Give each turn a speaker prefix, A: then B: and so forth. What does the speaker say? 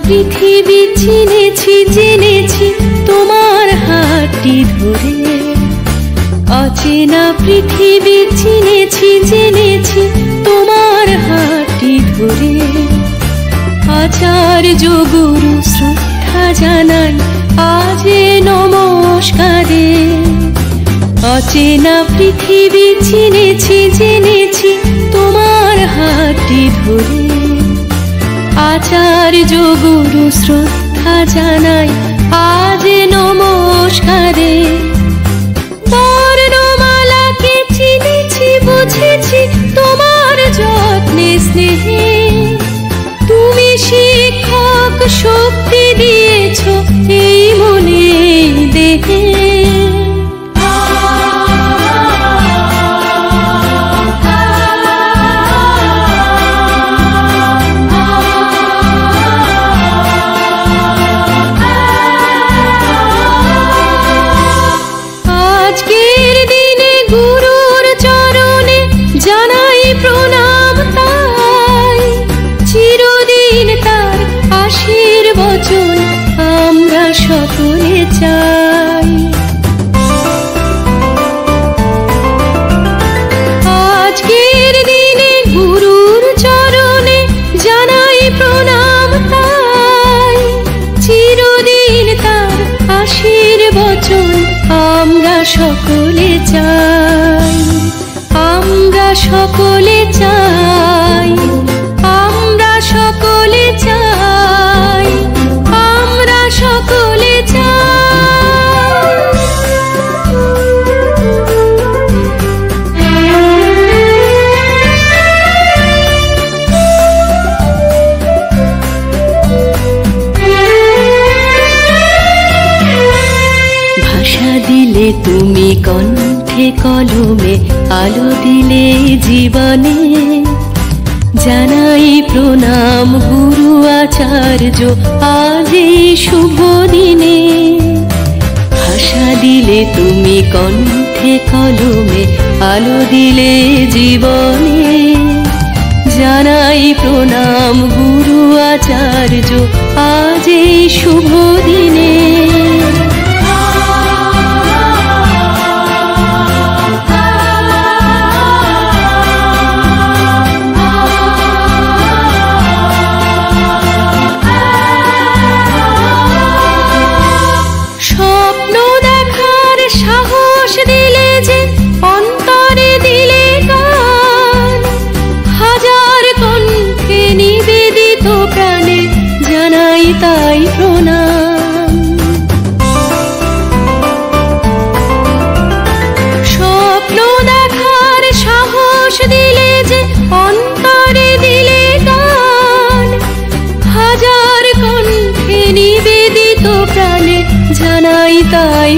A: পৃথিবী চিনেছি জেনেছি তোমার হাতটি ধরে, অচেনা পৃথিবী চিনেছি জেনেছি তোমার হাতটি ধরে। আচার্য গুরু শ্রদ্ধা জানাই আজ নমস্কারে। অচেনা পৃথিবী চিনেছি জেনেছি তোমার হাতটি ধরে। আচার্য গুরু শ্রদ্ধা জানাই আজ নমস্কারে। বর্ণমালাকে চিনেছি বুঝেছি তোমার যত্নে স্নেহে। তুমি শিক্ষক শক্তি দিয়েছ এই মনে দেহে। আজকের দিনে গুরুর চরণে জানাই প্রণাম তাই। চিরদিন তার আশীর্বচন আমরা সকলে চাই। আজকের দিনে গুরুর চরণে জানাই প্রণাম তাই। চিরদিন তার আশীর্বচন আমরা সকলে চাই। আমরা সকলে চাই। আমরা সকলে চাই। আমরা সকলে ভাষা দিলে তুমি কণ্ঠে কলমে আলো দিলে জীবনে। জানাই প্রণাম গুরু আচার্য আজ এই শুভ দিনে। ভাষা দিলে তুমি কণ্ঠে কলমে আলো দিলে জীবনে। জানাই প্রণাম গুরু আচার্য আজ এই শুভ দিনে। স্বপ্ন দেখার সাহস দিলে যে অন্তরে দিলে গান। হাজার কণ্ঠে নিবেদিত প্রাণে জানাই তাই প্রণাম। স্বপ্ন দেখার সাহস দিলে যে অন্তরে দিলে গান। হাজার কণ্ঠে নিবেদিত প্রাণে জানাই তাই